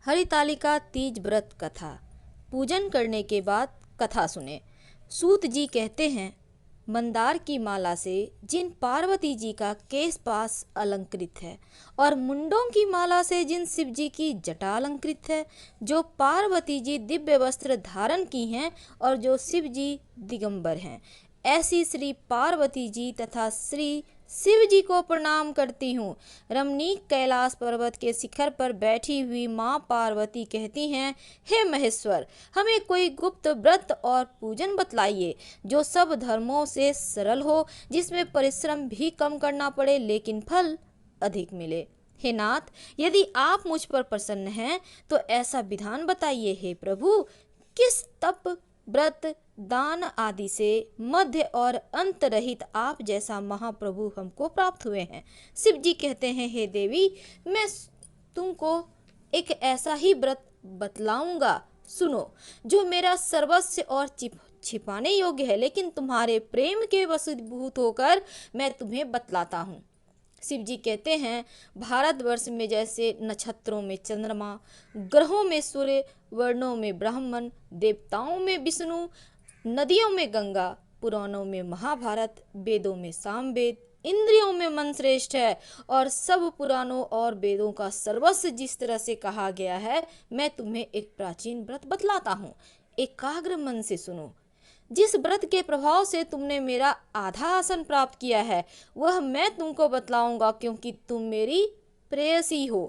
हरितालिका तीज व्रत कथा। पूजन करने के बाद कथा सुने। सूत जी कहते हैं, मंदार की माला से जिन पार्वती जी का केश पास अलंकृत है और मुंडों की माला से जिन शिव जी की जटा अलंकृत है, जो पार्वती जी दिव्य वस्त्र धारण की हैं और जो शिव जी दिगंबर हैं, ऐसी श्री पार्वती जी तथा श्री शिव जी को प्रणाम करती हूँ। रमणीक कैलाश पर्वत के शिखर पर बैठी हुई माँ पार्वती कहती हैं, हे महेश्वर, हमें कोई गुप्त व्रत और पूजन बतलाइए जो सब धर्मों से सरल हो, जिसमें परिश्रम भी कम करना पड़े लेकिन फल अधिक मिले। हे नाथ, यदि आप मुझ पर प्रसन्न हैं तो ऐसा विधान बताइए। हे प्रभु, किस तप, व्रत, दान आदि से मध्य और अंत रहित आप जैसा महाप्रभु हमको प्राप्त हुए हैं। शिव जी कहते हैं, हे देवी, मैं तुमको एक ऐसा ही व्रत बतलाऊंगा, सुनो, जो मेरा सर्वस्व और छिपाने योग्य है, लेकिन तुम्हारे प्रेम के वशीभूत होकर मैं तुम्हें बतलाता हूँ। शिव जी कहते हैं, भारतवर्ष में जैसे नक्षत्रों में चंद्रमा, ग्रहों में सूर्य, वर्णों में ब्राह्मण, देवताओं में विष्णु, नदियों में गंगा, पुराणों में महाभारत, वेदों में सामवेद, इंद्रियों में मन श्रेष्ठ है और सब पुराणों और वेदों का सर्वस्व जिस तरह से कहा गया है, मैं तुम्हें एक प्राचीन व्रत बतलाता हूँ। एकाग्र मन से सुनो। जिस व्रत के प्रभाव से तुमने मेरा आधा आसन प्राप्त किया है, वह मैं तुमको बतलाऊंगा, क्योंकि तुम मेरी प्रेयसी हो।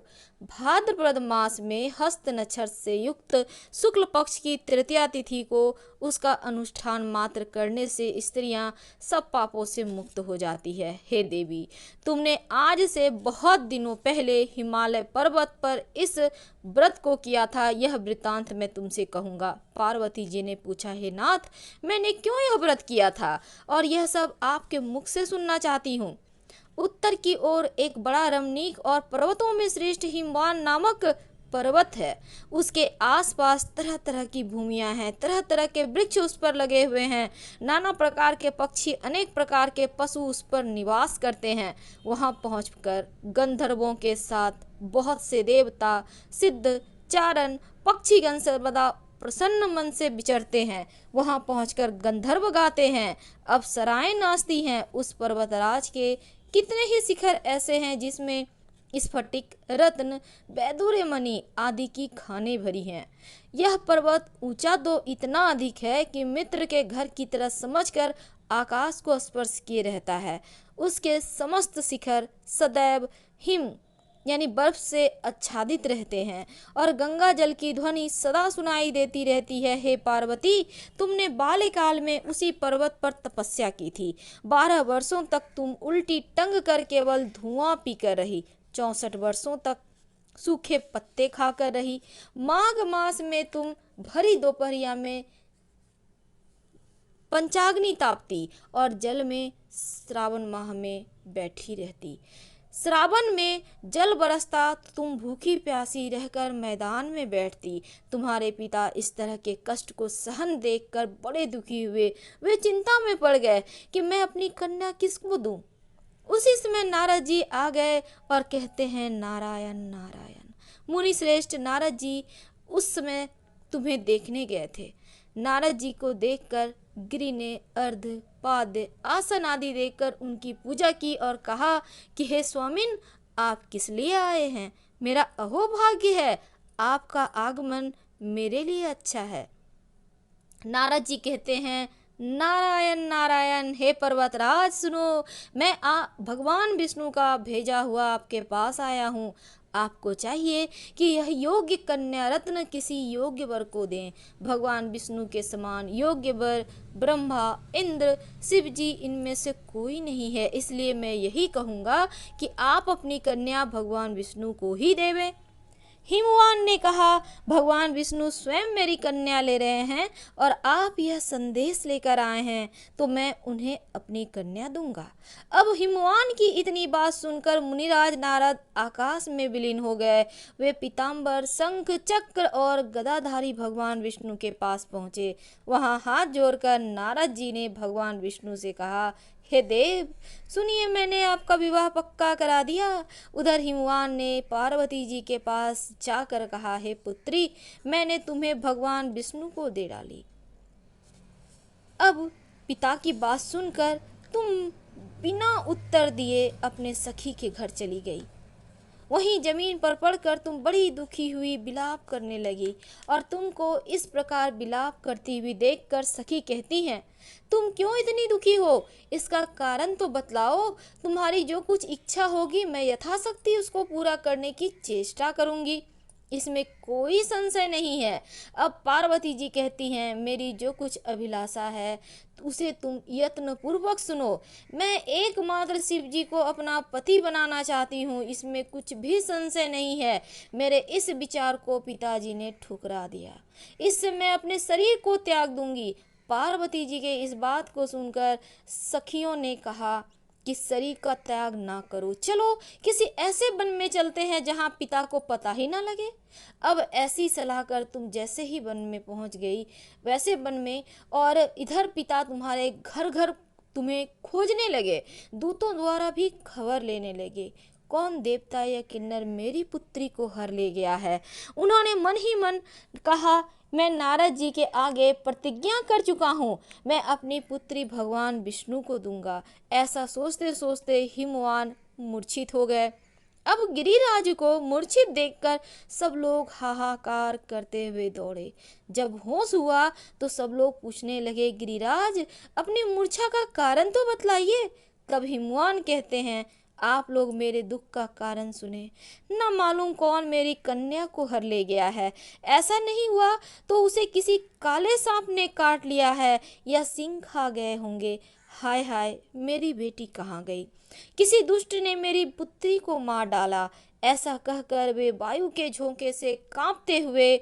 भाद्रपद मास में हस्त नक्षत्र से युक्त शुक्ल पक्ष की तृतीया तिथि को उसका अनुष्ठान मात्र करने से स्त्रियां सब पापों से मुक्त हो जाती है। हे देवी, तुमने आज से बहुत दिनों पहले हिमालय पर्वत पर इस व्रत को किया था, यह वृतांत मैं तुमसे कहूँगा। पार्वती जी ने पूछा, हे नाथ, मैंने क्यों यह व्रत किया था और यह सब आपके मुख से सुनना चाहती हूँ। उत्तर की ओर एक बड़ा रमणीक और पर्वतों में श्रेष्ठ हिमवान नामक पर्वत है। उसके आसपास तरह तरह की भूमियां हैं, तरह तरह के वृक्ष उस पर लगे हुए हैं, नाना प्रकार के पक्षी, अनेक प्रकार के पशु उस पर निवास करते हैं। वहां पहुंचकर गंधर्वों के साथ बहुत से देवता, सिद्ध, चारण, पक्षीगण सर्वदा प्रसन्न मन से विचरते हैं। वहां पहुंचकर गंधर्व गाते हैं, अप्सराएं नाचती हैं। उस पर्वतराज के कितने ही शिखर ऐसे हैं जिसमें स्फटिक, रत्न, वैदूर्य मणि आदि की खानें भरी हैं। यह पर्वत ऊंचा तो इतना अधिक है कि मित्र के घर की तरह समझकर आकाश को स्पर्श किए रहता है। उसके समस्त शिखर सदैव हिम यानी बर्फ से आच्छादित रहते हैं और गंगा जल की ध्वनि सदा सुनाई देती रहती है। हे पार्वती, तुमने बाल्यकाल में उसी पर्वत पर तपस्या की थी। 12 वर्षों तक तुम उल्टी टंग कर केवल धुआं पीकर रही। 64 वर्षों तक सूखे पत्ते खाकर रही। माघ मास में तुम भरी दोपहरिया में पंचाग्नि तापती और जल में श्रावण माह में बैठी रहती। श्रावण में जल बरसता तो तुम भूखी प्यासी रहकर मैदान में बैठती। तुम्हारे पिता इस तरह के कष्ट को सहन देखकर बड़े दुखी हुए। वे चिंता में पड़ गए कि मैं अपनी कन्या किसको दूं। उसी समय नारद जी आ गए और कहते हैं, नारायण नारायण। मुनि श्रेष्ठ नारद जी उस समय तुम्हें देखने गए थे। नारद जी को देखकर गिरि ने अर्घ, पाद्य, आसन आदि देकर उनकी पूजा की और कहा कि हे स्वामिन, आप किस लिए आए हैं? मेरा अहोभाग्य है, आपका आगमन मेरे लिए अच्छा है। नारद जी कहते हैं, नारायण नारायण। हे पर्वतराज सुनो, मैं भगवान विष्णु का भेजा हुआ आपके पास आया हूँ। आपको चाहिए कि यह योग्य कन्या रत्न किसी योग्य वर को दें। भगवान विष्णु के समान योग्य वर ब्रह्मा, इंद्र, शिव जी, इनमें से कोई नहीं है। इसलिए मैं यही कहूँगा कि आप अपनी कन्या भगवान विष्णु को ही देवें। हिमवान ने कहा, भगवान विष्णु स्वयं मेरी कन्या ले रहे हैं और आप यह संदेश लेकर आए हैं, तो मैं उन्हें अपनी कन्या दूंगा। अब हिमवान की इतनी बात सुनकर मुनिराज नारद आकाश में विलीन हो गए। वे पीताम्बर, शंख, चक्र और गदाधारी भगवान विष्णु के पास पहुँचे। वहाँ हाथ जोड़कर नारद जी ने भगवान विष्णु से कहा, हे देव, सुनिए, मैंने आपका विवाह पक्का करा दिया। उधर हिमवान ने पार्वती जी के पास जाकर कहा, हे पुत्री, मैंने तुम्हें भगवान विष्णु को दे डाली। अब पिता की बात सुनकर तुम बिना उत्तर दिए अपने सखी के घर चली गई। वहीं जमीन पर पड़कर तुम बड़ी दुखी हुई विलाप करने लगी, और तुमको इस प्रकार विलाप करती हुई देखकर सखी कहती हैं, तुम क्यों इतनी दुखी हो? इसका कारण तो बतलाओ। तुम्हारी जो कुछ इच्छा होगी मैं यथाशक्ति उसको पूरा करने की चेष्टा करूंगी, इसमें कोई संशय नहीं है। अब पार्वती जी कहती हैं, मेरी जो कुछ अभिलाषा है उसे तुम यत्न पूर्वक सुनो। मैं एकमात्र शिव जी को अपना पति बनाना चाहती हूँ, इसमें कुछ भी संशय नहीं है। मेरे इस विचार को पिताजी ने ठुकरा दिया। इससे मैं अपने शरीर को त्याग दूंगी। पार्वती जी के इस बात को सुनकर सखियों ने कहा कि शरीर का त्याग ना करो, चलो किसी ऐसे वन में चलते हैं जहाँ पिता को पता ही ना लगे। अब ऐसी सलाह कर तुम जैसे ही वन में पहुँच गई वैसे वन में, और इधर पिता तुम्हारे घर घर तुम्हें खोजने लगे, दूतों द्वारा भी खबर लेने लगे, कौन देवता या किन्नर मेरी पुत्री को हर ले गया है। उन्होंने मन ही मन कहा, मैं नारद जी के आगे प्रतिज्ञा कर चुका हूँ, मैं अपनी पुत्री भगवान विष्णु को दूंगा। ऐसा सोचते सोचते हिमवान मूर्छित हो गए। अब गिरिराज को मूर्छित देखकर सब लोग हाहाकार करते हुए दौड़े। जब होश हुआ तो सब लोग पूछने लगे, गिरिराज, अपनी मूर्छा का कारण तो बतलाइए। तब हिमवान कहते हैं, आप लोग मेरे दुख का कारण सुने। न मालूम कौन मेरी कन्या को हर ले गया है। ऐसा नहीं हुआ तो उसे किसी काले सांप ने काट लिया है या सिंह खा गए होंगे। हाय हाय, मेरी बेटी कहाँ गई? किसी दुष्ट ने मेरी पुत्री को मार डाला। ऐसा कहकर वे वायु के झोंके से कांपते हुए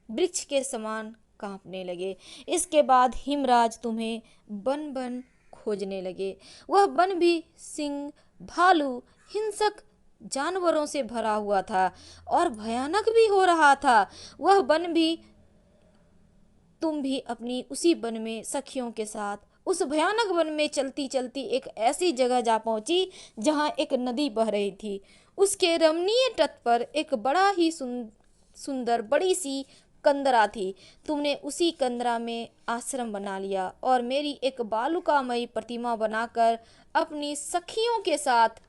वृक्ष के समान कांपने लगे। इसके बाद हिमराज तुम्हें बन बन खोजने लगे। वह वन भी सिंह, भालू, हिंसक जानवरों से भरा हुआ था और भयानक भी हो रहा था। वह वन भी, तुम भी अपनी उसी वन में सखियों के साथ उस भयानक वन में चलती चलती एक ऐसी जगह जा पहुंची जहां एक नदी बह रही थी। उसके रमणीय तट पर एक बड़ा ही सुंदर बड़ी सी कंदरा थी। तुमने उसी कंदरा में आश्रम बना लिया और मेरी एक बालुकामयी प्रतिमा बनाकर अपनी सखियों के साथ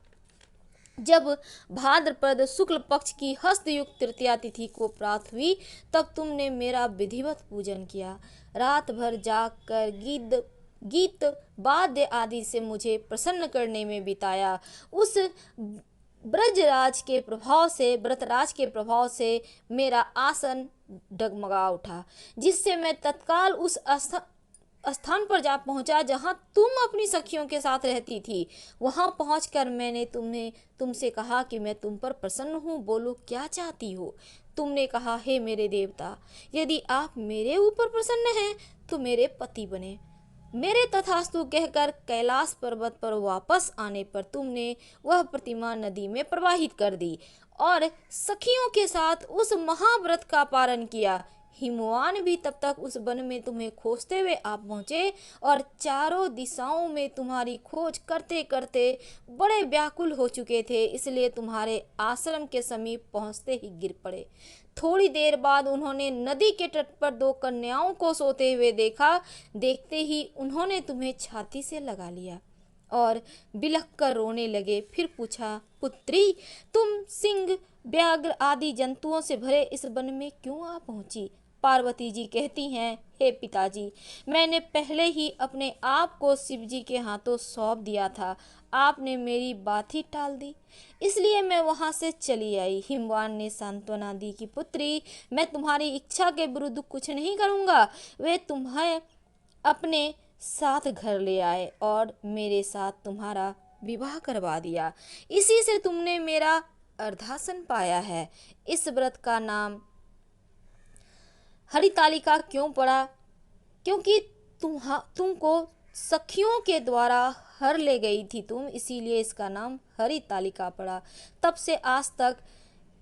जब भाद्रपद शुक्ल पक्ष की हस्तयुक्त तृतीया तिथि को प्राप्त हुई, तब तुमने मेरा विधिवत पूजन किया। रात भर जाग कर गीत वाद्य आदि से मुझे प्रसन्न करने में बिताया। उस ब्रजराज के प्रभाव से, व्रतराज के प्रभाव से मेरा आसन डगमगा उठा, जिससे मैं तत्काल उस स्थान पर जा पहुंचा जहां तुम अपनी सखियों के साथ रहती थी। वहां पहुंचकर मैंने तुमसे कहा कि मैं तुम पर प्रसन्न हूँ, बोलो क्या चाहती हो। तुमने कहा, हे मेरे देवता, यदि आप मेरे ऊपर प्रसन्न हैं तो मेरे पति बने। मेरे तथास्तु कहकर कैलाश पर्वत पर वापस आने पर तुमने वह प्रतिमा नदी में प्रवाहित कर दी और सखियों के साथ उस महाव्रत का पारण किया। हिमवान भी तब तक उस वन में तुम्हें खोजते हुए आ पहुंचे और चारों दिशाओं में तुम्हारी खोज करते करते बड़े व्याकुल हो चुके थे, इसलिए तुम्हारे आश्रम के समीप पहुंचते ही गिर पड़े। थोड़ी देर बाद उन्होंने नदी के तट पर दो कन्याओं को सोते हुए देखा। देखते ही उन्होंने तुम्हें छाती से लगा लिया और बिलख कर रोने लगे। फिर पूछा, पुत्री, तुम सिंह, व्याघ्र आदि जंतुओं से भरे इस वन में क्यों आ पहुंची? पार्वती जी कहती हैं, हे पिताजी, मैंने पहले ही अपने आप को शिव जी के हाथों सौंप दिया था। आपने मेरी बात ही टाल दी, इसलिए मैं वहां से चली आई। हिमवान ने सांत्वना दी कि पुत्री, मैं तुम्हारी इच्छा के विरुद्ध कुछ नहीं करूंगा। वे तुम्हें अपने साथ घर ले आए और मेरे साथ तुम्हारा विवाह करवा दिया। इसी से तुमने मेरा अर्धासन पाया है। इस व्रत का नाम हरितालिका क्यों पड़ा? क्योंकि तुमको सखियों के द्वारा हर ले गई थी तुम, इसीलिए इसका नाम हरितालिका पड़ा। तब से आज तक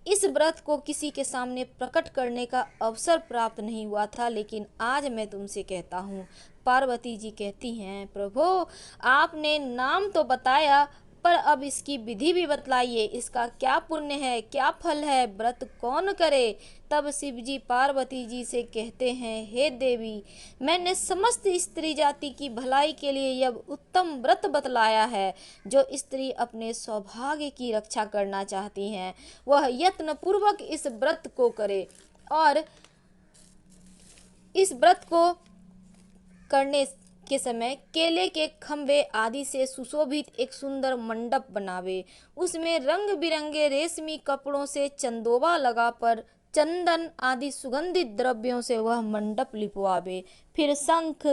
इस व्रत को किसी के सामने प्रकट करने का अवसर प्राप्त नहीं हुआ था, लेकिन आज मैं तुमसे कहता हूँ। पार्वती जी कहती हैं, प्रभु आपने नाम तो बताया, पर अब इसकी विधि भी बतलाइए, इसका क्या पुण्य है, क्या फल है, व्रत कौन करे। तब शिव जी पार्वती जी से कहते हैं, हे देवी, मैंने समस्त स्त्री जाति की भलाई के लिए यह उत्तम व्रत बतलाया है। जो स्त्री अपने सौभाग्य की रक्षा करना चाहती हैं, वह यत्न पूर्वक इस व्रत को करे और इस व्रत को करने के समय केले के खंभे आदि से सुशोभित एक सुंदर मंडप बनावे। उसमें रंग बिरंगे रेशमी कपड़ों से चंदोबा लगाकर चंदन आदि सुगंधित द्रव्यों से वह मंडप लिपवावे। फिर शंख,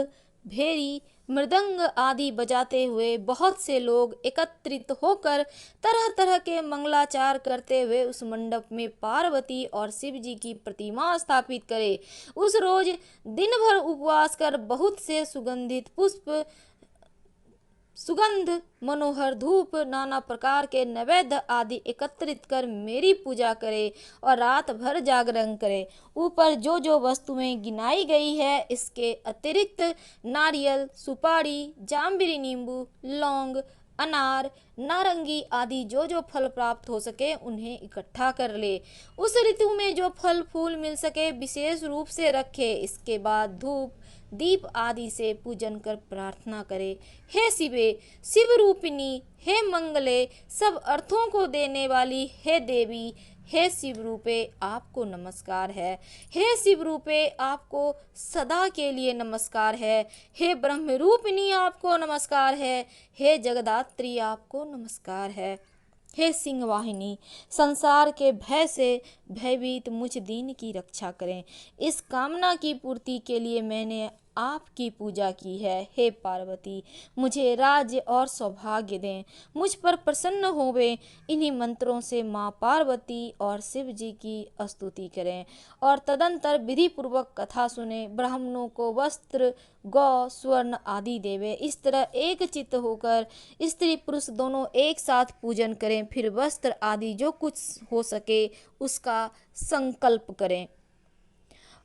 भेरी, मृदंग आदि बजाते हुए बहुत से लोग एकत्रित होकर तरह तरह के मंगलाचार करते हुए उस मंडप में पार्वती और शिव जी की प्रतिमा स्थापित करे। उस रोज दिन भर उपवास कर बहुत से सुगंधित पुष्प, सुगंध, मनोहर धूप, नाना प्रकार के नैवेद्य आदि एकत्रित कर मेरी पूजा करे और रात भर जागरण करे। ऊपर जो जो वस्तुएं गिनाई गई है, इसके अतिरिक्त नारियल, सुपारी, जाम्बरी, नींबू, लौंग, अनार, नारंगी आदि जो जो फल प्राप्त हो सके उन्हें इकट्ठा कर ले। उस ऋतु में जो फल फूल मिल सके विशेष रूप से रखे। इसके बाद धूप दीप आदि से पूजन कर प्रार्थना करे, हे शिवे, शिव रूपिणी, हे मंगले, सब अर्थों को देने वाली हे देवी, हे शिव रूपे आपको नमस्कार है, हे शिव रूपे आपको सदा के लिए नमस्कार है, हे ब्रह्म रूपिणी आपको नमस्कार है, हे जगदात्री आपको नमस्कार है, हे सिंहवाहिनी, संसार के भय से भयभीत मुझ दीन की रक्षा करें। इस कामना की पूर्ति के लिए मैंने आपकी पूजा की है। हे पार्वती, मुझे राज्य और सौभाग्य दें, मुझ पर प्रसन्न होवे। इन्हीं मंत्रों से माँ पार्वती और शिव जी की स्तुति करें और तदंतर विधि पूर्वक कथा सुने। ब्राह्मणों को वस्त्र, गौ, स्वर्ण आदि देवे। इस तरह एक चित्त होकर स्त्री पुरुष दोनों एक साथ पूजन करें। फिर वस्त्र आदि जो कुछ हो सके उसका संकल्प करें।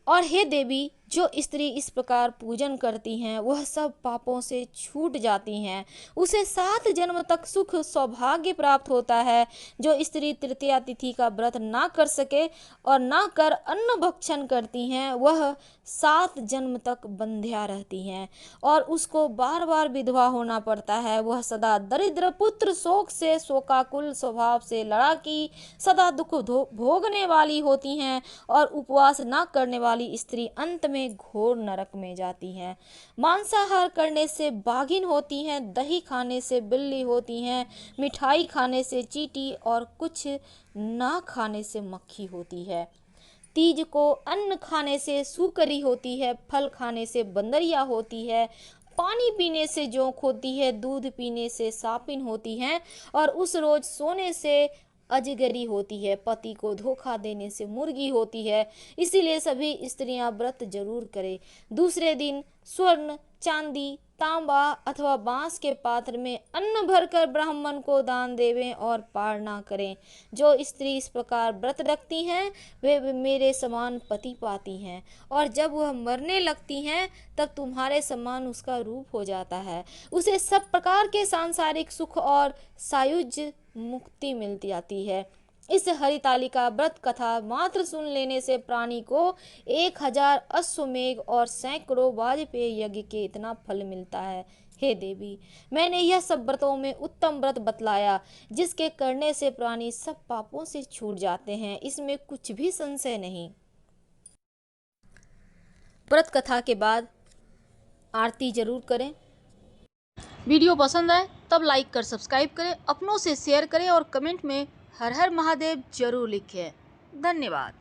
और हे देवी, जो स्त्री इस प्रकार पूजन करती हैं वह सब पापों से छूट जाती हैं, उसे 7 जन्म तक सुख सौभाग्य प्राप्त होता है। जो स्त्री तृतीया तिथि का व्रत ना कर सके और ना कर अन्न भक्षण करती हैं वह 7 जन्म तक बंध्या रहती हैं और उसको बार बार विधवा होना पड़ता है। वह सदा दरिद्र, पुत्र शोक से, शोकाकुल स्वभाव से, लड़ाकी, सदा दुख भोगने वाली होती हैं और उपवास ना करने वाली स्त्री अंत में घोर नरक में जाती हैं। मांसाहार करने से बाघिन होती हैं, दही खाने से बिल्ली होती हैं, मिठाई खाने से चींटी और कुछ ना खाने से मक्खी होती है। तीज को अन्न खाने से सूकरी होती है, फल खाने से बंदरिया होती है, पानी पीने से जोंक होती है, दूध पीने से सापिन होती है और उस रोज सोने से अजगरी होती है, पति को धोखा देने से मुर्गी होती है। इसीलिए सभी स्त्रियां व्रत जरूर करें। दूसरे दिन स्वर्ण, चांदी, तांबा अथवा बांस के पात्र में अन्न भरकर ब्राह्मण को दान देवें और पार ना करें। जो स्त्री इस प्रकार व्रत रखती हैं वे मेरे समान पति पाती हैं और जब वह मरने लगती हैं तब तुम्हारे समान उसका रूप हो जाता है। उसे सब प्रकार के सांसारिक सुख और सायुज्य मुक्ति मिल जाती है। इस हरितालिका व्रत कथा मात्र सुन लेने से प्राणी को 1000 अश्वमेघ और सैकड़ों वाजपेय यज्ञ के इतना फल मिलता है। हे देवी, मैंने यह सब व्रतों में उत्तम व्रत बतलाया जिसके करने से प्राणी सब पापों से छूट जाते हैं, इसमें कुछ भी संशय नहीं। व्रत कथा के बाद आरती जरूर करें। वीडियो पसंद आए तब लाइक कर सब्सक्राइब करें, अपनों से शेयर करें और कमेंट में हर हर महादेव जरूर लिखें। धन्यवाद।